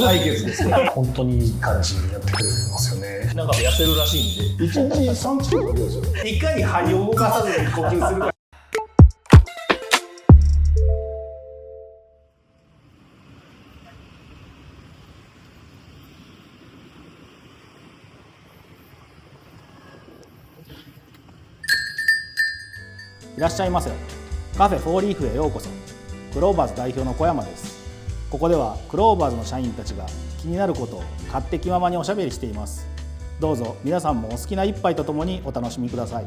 対決ですよ。本当にいい感じにやってくれますよね。なんか痩せるらしいんで、1日3キロだけですよ。いかに肺を動かさずに呼吸するか。いらっしゃいませ。カフェフォーリーフへようこそ。クローバーズ代表の小山です。ここではクローバーズの社員たちが気になることを勝手気ままにおしゃべりしています。どうぞ皆さんもお好きな一杯とともにお楽しみください。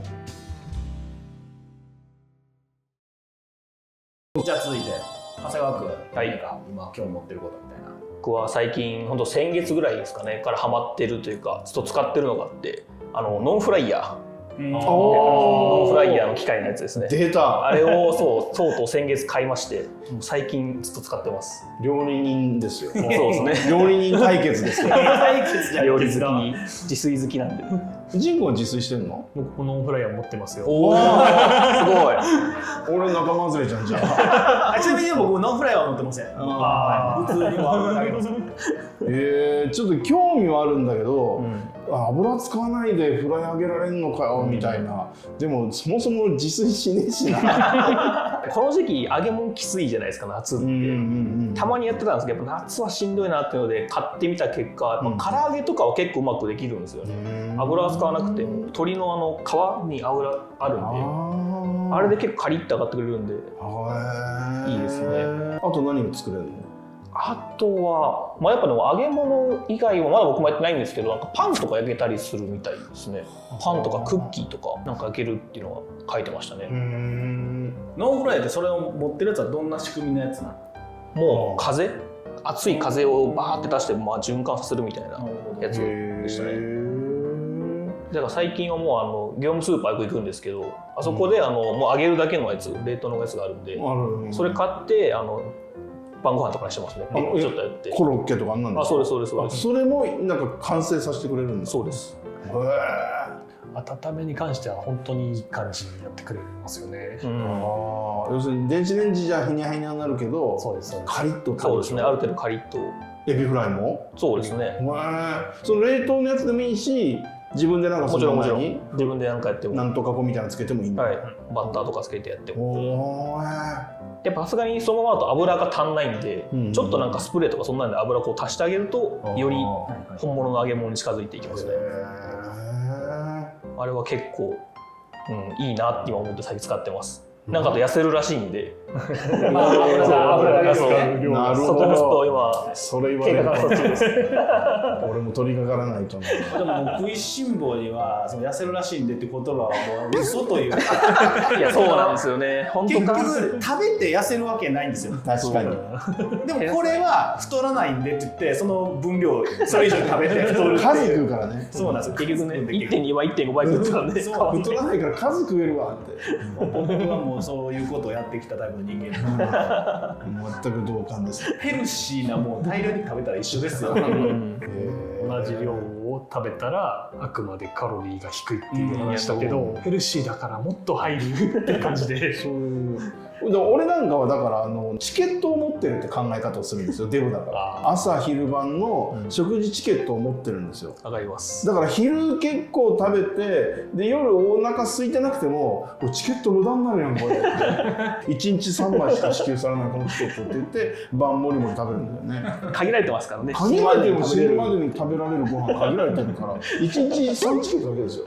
じゃあ続いて長谷川君、はい何か今興味持ってることみたいな。僕は最近本当先月ぐらいですかねからハマってるというか、ずっと使ってるのがあって、ノンフライヤー。ノンフライヤーの機械のやつですね。出た。あれをとうとう先月買いまして、最近ずっと使ってます。料理人ですよ。そうですね。料理人対決ですよ。対決じゃ料理好き、自炊好きなんで。ジンコは自炊してんの？僕このフライヤー持ってますよ。おお、すごい。俺仲間外れじゃんじゃあ。ちなみに僕ノンフライは持ってません。普通には油揚げます。ちょっと興味はあるんだけど、油使わないでフライ揚げられんのかよみたいな。でもそもそも自炊しねえしな。この時期揚げ物きついじゃないですか、夏って。たまにやってたんですけど、やっぱ夏はしんどいなっていうので買ってみた結果、やっぱ唐揚げとかは結構うまくできるんですよね。油は使わなくても鶏の皮に油あるんで、あれで結構カリッと揚がってくれるんでいいですね。あと何が作れるの？あとは、やっぱでも揚げ物以外はまだ僕もやってないんですけど、なんかパンとか焼けたりするみたいですね。パンとかクッキーとかなんか焼けるっていうのが書いてましたね。ノンフライでそれを持ってるやつはどんな仕組みのやつなの？もう熱い風をバーって出して、循環させるみたいなやつでしたね。だから最近はもう業務スーパーよく行くんですけど、あそこでもう揚げるだけのやつ、冷凍のやつがあるんで、それ買って晩ご飯とかにしてますね。ちょっとやって。コロッケとかあんなんですか？そうですそうですそうです。それもなんか完成させてくれるんだ。そうです。温めに関しては本当にいい感じにやってくれますよね。要するに電子レンジじゃひにゃひにゃになるけど、そうですそうです。カリッと。そうですね。ある程度カリッと。エビフライも？そうですね。その冷凍のやつでもいいし、自分でなんかその前に自分でなんかやっても、なんとか粉みたいなのつけてもいいんだ。はい。バッターとかつけてやっても。やっぱさすがにそのままだと油が足んないんで、ちょっとなんかスプレーとかそんなんで油を足してあげると、より本物の揚げ物に近づいていきますね。あれは結構、いいなって今思って最近使ってます。なんかと痩せるらしいんで。油がなるほそこちょっど。と今それ言われるとそっちです。俺も取り掛からないとな。でも食いしん坊にはその痩せるらしいんでって言葉はもう嘘というか。いや、そうなんですよね。本当結局食べて痩せるわけないんですよ。確かに。でもこれは太らないんでって言ってその分量それ以上食べて太るっていう。数食うからね。そうなんですよ。結局ね、1.2 倍、1.5倍食ってたんで。太らないから数食えるわって。僕はもうそういうことをやってきたタイプの人間なんで。全く同感です。ヘルシーなもん大量に食べたら一緒ですよ。同じ量を食べたらあくまでカロリーが低いっていう話だけど、ヘルシーだからもっと入るって感じで。で俺なんかはだからチケットを持ってるって考え方をするんですよ。デブだから朝昼晩の食事チケットを持ってるんですよ。上がります。だから昼結構食べてで夜お腹空いてなくてもチケット無駄になるやんこれ1日3枚しか支給されないこのチケットって言って晩もりもり食べるんだよね。限られてますからね。限られてる死ぬまでに食べられるご飯限られてるから1日3チケットだけですよ。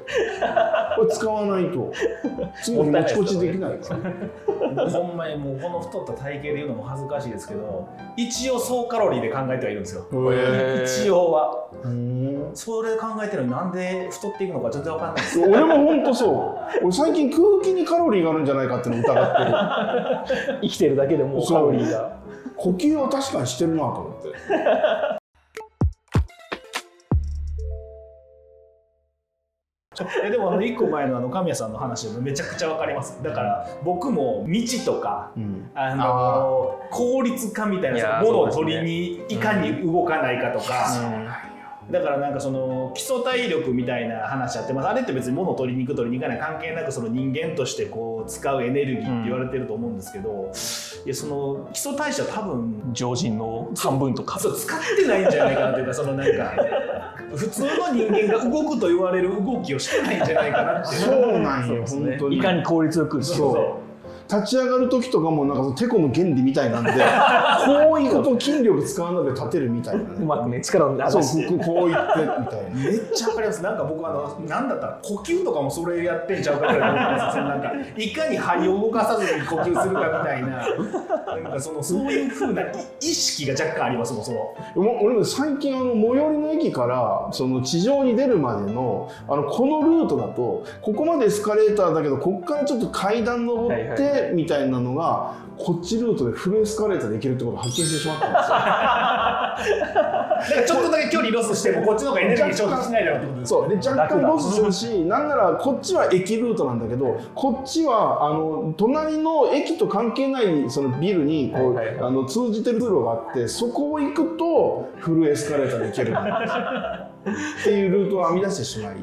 これ使わないと次の日持ち越しできないから。ほんまにもうこの太った体型で言うのも恥ずかしいですけど、一応総カロリーで考えてはいるんですよ。一応は。それ考えてるのになんで太っていくのか全然わかんないです。俺も本当そう。俺最近空気にカロリーがあるんじゃないかっていうのを疑ってる。生きてるだけでもうカロリーが。呼吸は確かにしてるなと思って。でも1個前の神谷さんの話でもめちゃくちゃ分かります。だから僕も道とか、効率化みたいなものを取りにいかに動かないかとか、だからなんかその基礎体力みたいな話あって、あれって別に物を取りに行く取りに行かない関係なくその人間としてこう使うエネルギーって言われてると思うんですけど、いやその基礎代謝多分常人の半分とかそう使ってないんじゃないかなっていうか、そのなんか普通の人間が動くと言われる動きをしてないんじゃないかなっていう。そうなんよ、本当に。いかに効率よくそう立ち上がる時とかもなんかそのテコの原理みたいなんでこういくと筋力使わないで立てるみたいな、ね、うまくね力を流そうしてこういってみたいな。めっちゃわかります。なんか僕なんだったら呼吸とかもそれやってんちゃうかぐらい思うんですよ。そのなんかいかに肺を動かさずに呼吸するかみたいな、なんかそういう風な意識が若干ありますもん。俺も最近最寄りの駅からその地上に出るまでのこのルートだとここまでエスカレーターだけどここからちょっと階段登ってみたいなのがこっちルートでフルエスカレーターで行けるってことを発見してしまったんですよ。だからちょっとだけ距離ロスしてもこっちの方がエネルギー消費しないだろうってことです。そうで若干ロスするし、なんならこっちは駅ルートなんだけどこっちは隣の駅と関係ないそのビルにこう、通じてる通路があってそこを行くとフルエスカレーターで行けるっていうルートを編み出してしまいラッ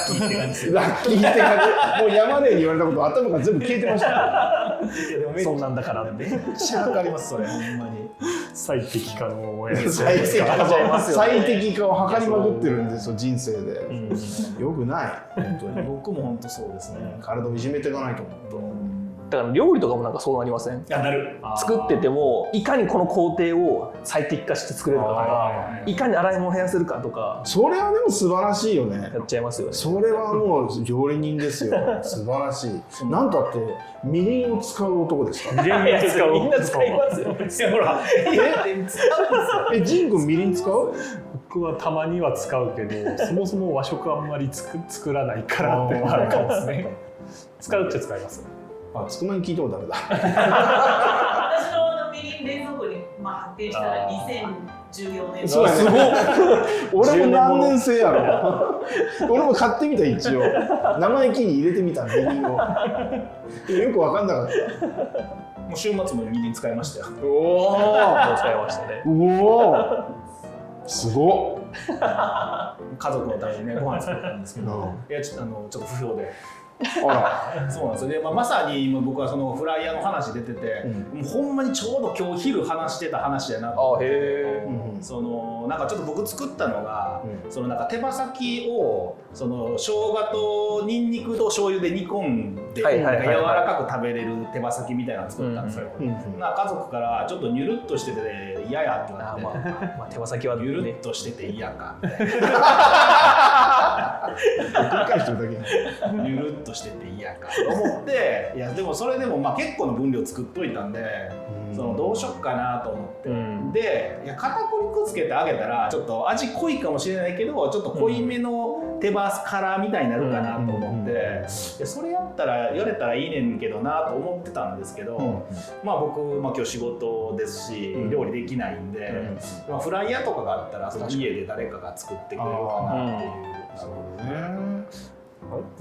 キーって感じですよ。ラッキーって感じ。もう山根に言われたこと頭から全部消えてました。いやでもそんなんだからってめっちゃわかりますそれ、ほんまに。最適化のやつ最適化始めますよね最適化を図りまくってるんですよ人生で。よくない本当に。僕も本当そうですね。体をいじめていかないと思う。だから料理とかもなんかそうなりません？なる。作っててもいかにこの工程を最適化して作れるかとか、いかに洗い物を減らせるかとかそれはでも素晴らしいよね。やっちゃいますよね。それはもう料理人ですよ。素晴らしい。なんたってみりんを使う男ですから。みんな使いますよ。いやほら、ジン君みりん使う？僕はたまには使うけどそもそも和食あんまり作らないからってのがあるかもですね。使うっちゃ使います。あ、つくまに聞いてもダメだ。私のみりん冷蔵庫に発見したら2014年そうすごい。俺も何年生やろ。俺も買ってみた一応。生意気に入れてみたみりんを。よく分かんなかった。もう週末もみりん使いましたよ。おお。使いましたね。うお。すごっ。家族のためにねご飯作ったんですけど、いやちょっと不評で。あら。そうなんですよ。で、まさに今僕はそのフライヤーの話出てて、もうほんまにちょうど今日昼話してた話やなと思ってて、そのなんかちょっと僕作ったのが、そのなんか手羽先をその生姜とニンニクと醤油で煮込んで、柔らかく食べれる手羽先みたいなの作ったんですよ。な家族からちょっとニュルっとしてて嫌やって言われて、まあ手羽先はニュルっとしてて嫌かみたいな。繰り返してるだけ。ニュルっとしてて嫌かと思って、いやでもそれでもまあ結構の分量作っといたんで、そのどうしよっかなと思って、でいや片栗粉つけてあげたらちょっと味濃いかもしれないけどちょっと濃いめの手羽辛みたいになるかなと思って、いやそれやったらやれたらいいねんけどなと思ってたんですけど、まあ僕、今日仕事ですし料理できないんで、まあ、フライヤーとかがあったらその家で誰かが作ってくれるかなっていう。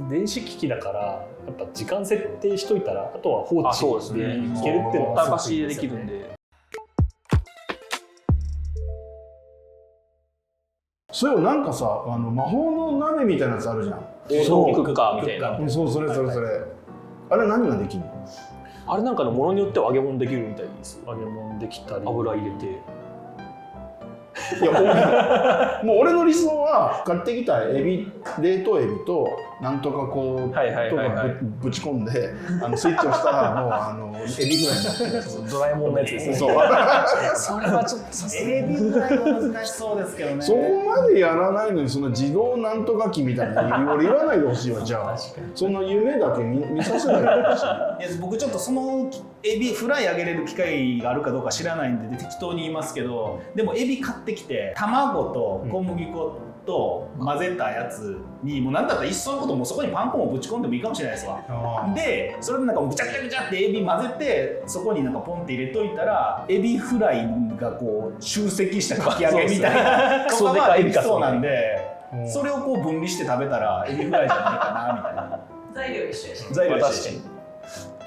電子機器だからやっぱ時間設定しといたらあとは放置でいけるっていうのはほったらかしできるんで。そういえばなんかさ魔法の鍋みたいなやつあるじゃん。そうクッカーみたいな。そうそれ。あれ何ができるの？あれなんかのものによっては揚げ物できるみたいです。揚げ物できたり油入れて。いやもう俺の理想は買ってきた冷凍エビとなんとかこうとかぶち込んでスイッチをしたらもうエビフライになってるやつ。ドラえもんのやつですね。そう。それはちょっとさすがにエビフライは難しそうですけどね。そこまでやらないのにその自動なんとか機みたいな俺言わないでほしいわ。じゃあその夢だけ 見させないでほしい。いや僕ちょっとそのエビフライ揚げれる機械があるかどうか知らないんで適当に言いますけど、でもエビ買ってきて卵と小麦粉と混ぜたやつにもう何だったらいっそのこともうそこにパン粉もぶち込んでもいいかもしれないですわ。でそれでなんかぐちゃぐちゃぐちゃってエビ混ぜてそこになんかポンって入れといたらエビフライがこう集積したかき揚げみたいなとかができそうなんで、それをこう分離して食べたらエビフライじゃないかなみたいな。材料一緒やし。材料確かに。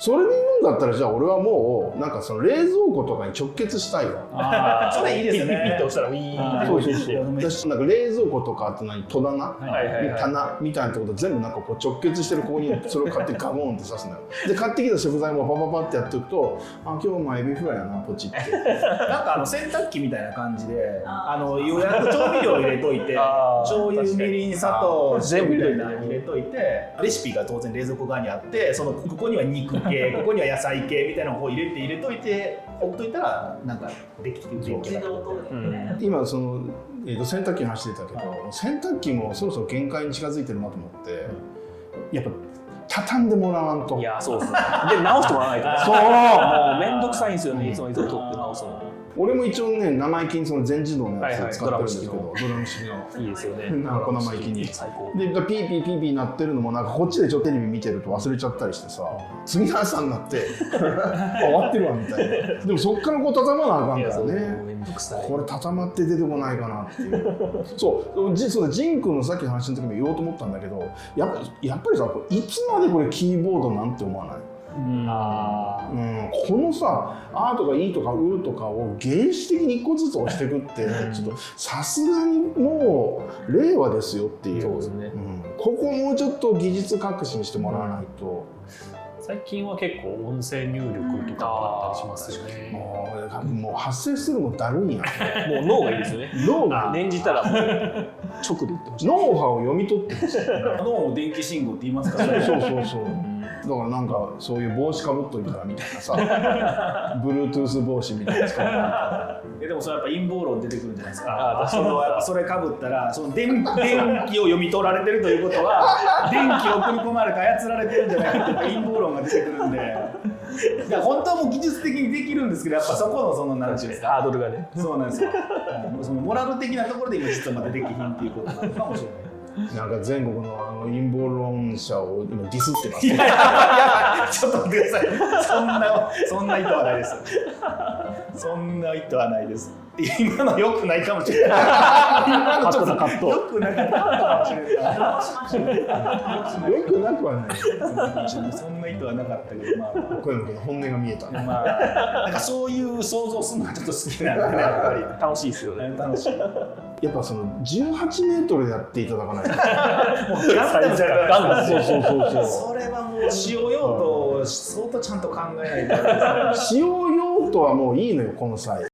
それで言うんだったらじゃあ俺はもうなんかその冷蔵庫とかに直結したいわ。それいいですよね。ピッと押したらウィーンってそうそうそう私なんか冷蔵庫とかあと戸棚、はい棚みたいなところ全部なんかこう直結してるここにそれを買ってガボンって刺すのよ。で買ってきた食材もパパパってやっておくとあ今日もエビフライやなポチって。なんか洗濯機みたいな感じで予約調味料入れといて醤油みりん砂糖全部みたいなの入れといてレシピが当然冷蔵庫側にあってそのここには肉系ここには野菜系みたいなのを入れといてほっといたらなんかできてる自動投入ね。今その、洗濯機の話出たけど洗濯機もそろそろ限界に近づいてるなと思ってやっぱ畳んでもらわんと。いやそうですねで直してもらわないとそうもうめんどくさいんですよねいつも取って直すの俺も一応ね生意気にその全自動のやつを使ってるんですけど、はいはいドラム式のいいですよねなんか小生意気に最高でピーピーピーピー鳴ってるのもなんかこっちでちょっとテレビ見てると忘れちゃったりしてさ次の朝になって終わってるわみたいな。でもそっからこう畳まなあかんからね。めんどくさいこれ畳まって出てこないかなっていうそう実はジン君のさっきの話の時も言おうと思ったんだけどやっぱりさいつまでこれキーボードなんて思わない？このさ「あ」とか「い」とか「う」とかを原始的に一個ずつ押していくってちょっとさすがにもう令和ですよっていう。そうですねここもうちょっと技術革新してもらわないと。最近は結構音声入力とかあったりしますよね。もう発生するのだるいんやもう脳がいいですよね脳が念じたらもう直で言ってほしい脳波を読み取ってほしい脳を電気信号って言いますからね。そうそうそうだからなんかそういう帽子かぶっといたらみたいなさBluetooth 帽子みたいな使うでもそれやっぱ陰謀論出てくるんじゃないですか。やっぱそれかぶったらその電気を読み取られてるということは電気を送り込まれて操られてるんじゃないかって陰謀論が出てくるんで。いや本当はもう技術的にできるんですけどやっぱそこのそのなんていうんですかハードルがねそうなんですよ。そのモラル的なところで今実はまだできひんっていうことなのかもしれない。なんか全国の陰謀論者を今ディスってますいやちょっと待ってください。そんな意図はないです。そんな意図はないです。今の良くないかもしれない。今のちょっと良くなかったかもしれない。直しましょう。よくなくはないそんな意図はなかったけど、まあ小山君の本音が見えたまあなんかそういう想像するのがちょっと好きなんでねやっぱり。楽しいですよね楽しい。やっぱその18メートルでやっていただかないとガンダムそうそうそうそうそれはもう使用用途を相当ちゃんと考えないと。使用用途はもういいのよこの際